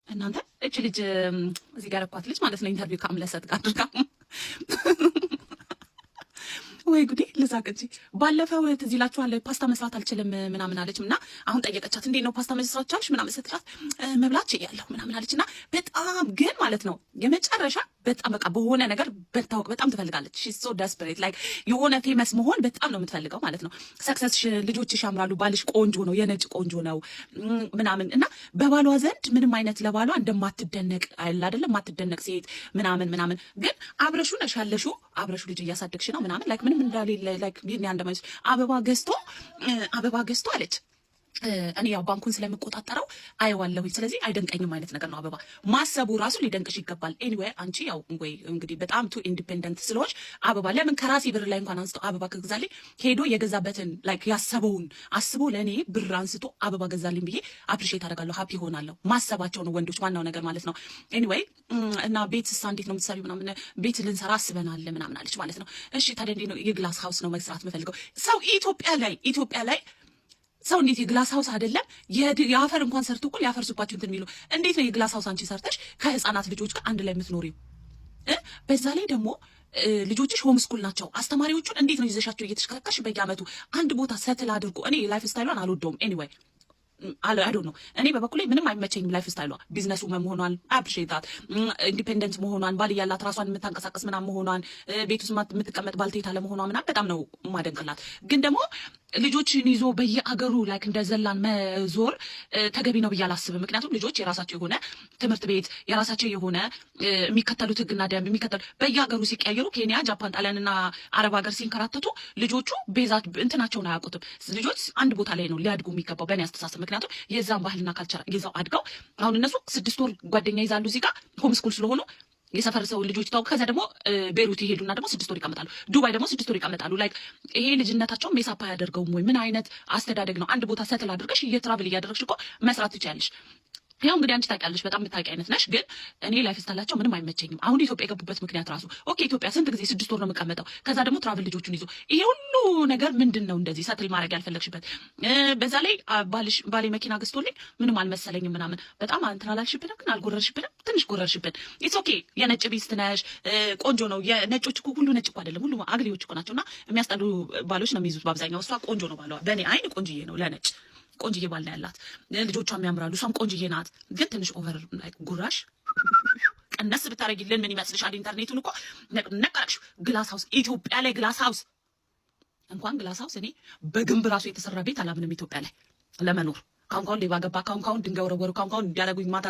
እናንተ እቺ ልጅ እዚህ ጋር እኳት ልጅ ማለት ነው ኢንተርቪው ከአምለሰት ጋር አድርጋ ወይ ጉዴ ልሳቅ እንጂ ባለፈው ትዝ ይላችኋል ፓስታ መስራት አልችልም ምናምን አለች እና አሁን ጠየቀቻት እንዴት ነው ፓስታ መስራት ቻልሽ ምናምን ስትላት መብላት ችያለሁ ምናምን አለችና በጣም ግን ማለት ነው የመጨረሻ በጣም በቃ በሆነ ነገር በታወቅ በጣም ትፈልጋለች ሺ ሶ ዴስፐሬት ላይክ የሆነ ፌመስ መሆን በጣም ነው የምትፈልገው ማለት ነው ሰክሰስሽ ልጆችሽ ያምራሉ ባልሽ ቆንጆ ነው የነጭ ቆንጆ ነው ምናምን እና በባሏ ዘንድ ምንም አይነት ለባሏ እንደማትደነቅ አይደለም ማትደነቅ ሴት ምናምን ግን አብረሹ ነሽ ያለሽው አብረሹ ልጅ እያሳደግሽ ነው ምናምን ላይክ ምንም እንዳሌለ ላይክ ቢኒ አንደማይስ አበባ ገዝቶ አለች እኔ ያው ባንኩን ስለምቆጣጠረው አይዋለሁ ስለዚህ አይደንቀኝም አይነት ነገር ነው አበባ ማሰቡ ራሱ ሊደንቅሽ ይገባል ኤኒዌይ አንቺ ያው ወይ እንግዲህ በጣም ቱ ኢንዲፔንደንት ስለሆንሽ አበባ ለምን ከራሴ ብር ላይ እንኳን አንስቶ አበባ ከገዛልኝ ሄዶ የገዛበትን ላይክ ያሰበውን አስቦ ለኔ ብር አንስቶ አበባ ገዛልኝ ብዬ አፕሪሺየት አደርጋለሁ ሃፒ ሆናለሁ ማሰባቸው ነው ወንዶች ዋናው ነገር ማለት ነው ኤኒዌይ እና ቤት እንዴት ነው የምትሰሪው ምናምን ቤት ልንሰራ አስበናል ምናምን አለች ማለት ነው እሺ ታዲያ እንዴት ነው የግላስ ሃውስ ነው መስራት የምፈልገው ሰው ኢትዮጵያ ላይ ሰው እንዴት የግላስ ሃውስ አይደለም የአፈር እንኳን ሰርቶ እኮ ሊያፈርሱባችሁ እንትን የሚሉ እንዴት ነው የግላስ ሃውስ አንቺ ሰርተሽ ከህፃናት ልጆች ጋር አንድ ላይ የምትኖሪው በዛ ላይ ደግሞ ልጆችሽ ሆም ስኩል ናቸው አስተማሪዎቹን እንዴት ነው ይዘሻቸው እየተሽከረከርሽ በየአመቱ አንድ ቦታ ሰትል አድርጎ እኔ ላይፍ ስታይሏን አልወደውም ኤኒዌይ አይ ዶንት ኖ እኔ በበኩሌ ምንም አይመቸኝም ላይፍ ስታይሏ ቢዝነሱ መሆኗን አፕሪሺየት ኢንዲፔንደንት መሆኗን ባል ያላት ራሷን የምታንቀሳቀስ ምናምን መሆኗን ቤት ውስጥ የምትቀመጥ ባልቴታ ለመሆኗ ምናምን በጣም ነው ማደንቅላት ግን ደግሞ ልጆችን ይዞ በየአገሩ ላይክ እንደ ዘላን መዞር ተገቢ ነው ብዬ አላስብም ምክንያቱም ልጆች የራሳቸው የሆነ ትምህርት ቤት የራሳቸው የሆነ የሚከተሉት ህግና ደንብ የሚከተሉ በየሀገሩ ሲቀያየሩ ኬንያ ጃፓን ጣሊያንና አረብ ሀገር ሲንከራተቱ ልጆቹ ቤዛት እንትናቸውን አያውቁትም ልጆች አንድ ቦታ ላይ ነው ሊያድጉ የሚገባው በእኔ አስተሳሰብ ምክንያቱም የዛን ባህልና ካልቸር ይዘው አድገው አሁን እነሱ 6 ወር ጓደኛ ይዛሉ እዚህ ጋር ሆም ስኩል ስለሆኑ የሰፈር ሰው ልጆች ታው ከዛ ደግሞ ቤሩት ይሄዱና ደግሞ 6 ወር ይቀመጣሉ ዱባይ ደግሞ 6 ወር ይቀመጣሉ ላይክ ይሄ ልጅነታቸው ሜሳፓ ያደርገውም ወይ ምን አይነት አስተዳደግ ነው አንድ ቦታ ሰትል አድርገሽ እየትራቭል እያደረግሽ እኮ መስራት ትችያለሽ ያው እንግዲህ አንቺ ታውቂያለሽ በጣም የምታውቂ አይነት ነሽ ግን እኔ ላይፍ ስታይላቸው ምንም አይመቸኝም አሁን ኢትዮጵያ የገቡበት ምክንያት ራሱ ኦኬ ኢትዮጵያ ስንት ጊዜ 6 ወር ነው የምቀመጠው ከዛ ደግሞ ትራቭል ልጆቹን ይዞ ይሄ ሁሉ ነገር ምንድነው እንደዚህ ሰትል ማድረግ ያልፈለግሽበት በዛ ላይ ባሌ መኪና ገዝቶልኝ ምንም አልመሰለኝም ምናምን በጣም እንትን አላልሽብንም ግን አልጎረርሽብንም ትንሽ ጎረርሽብን ኢትስ ኦኬ የነጭ ቢስት ነሽ ቆንጆ ነው የነጮች እኮ ሁሉ ነጭ እኮ አይደለም ሁሉ አግሊዎች እኮ ናቸውና የሚያስጠሉ ባሎች ነው የሚይዙት በአብዛኛው እሷ ቆንጆ ነው ባሏ በእኔ አይን ቆንጆዬ ነው ለነጭ ቆንጅዬ ባል ነው ያላት ልጆቿም ያምራሉ እሷም ቆንጅዬ ናት ግን ትንሽ ኦቨር ላይክ ጉራሽ ቀነስ ብታረጊልን ምን ይመስልሻል ኢንተርኔቱን እኮ ነቀረቅሽ ግላስ ሃውስ ኢትዮጵያ ላይ ግላስ ሃውስ እንኳን ግላስ ሃውስ እኔ በግንብ ራሱ የተሰራ ቤት አላምንም ኢትዮጵያ ላይ ለመኖር ካሁን ሌባ ገባ ካሁን ድንጋይ ወረወሩ ካሁን እንዲያደርጉኝ ማታ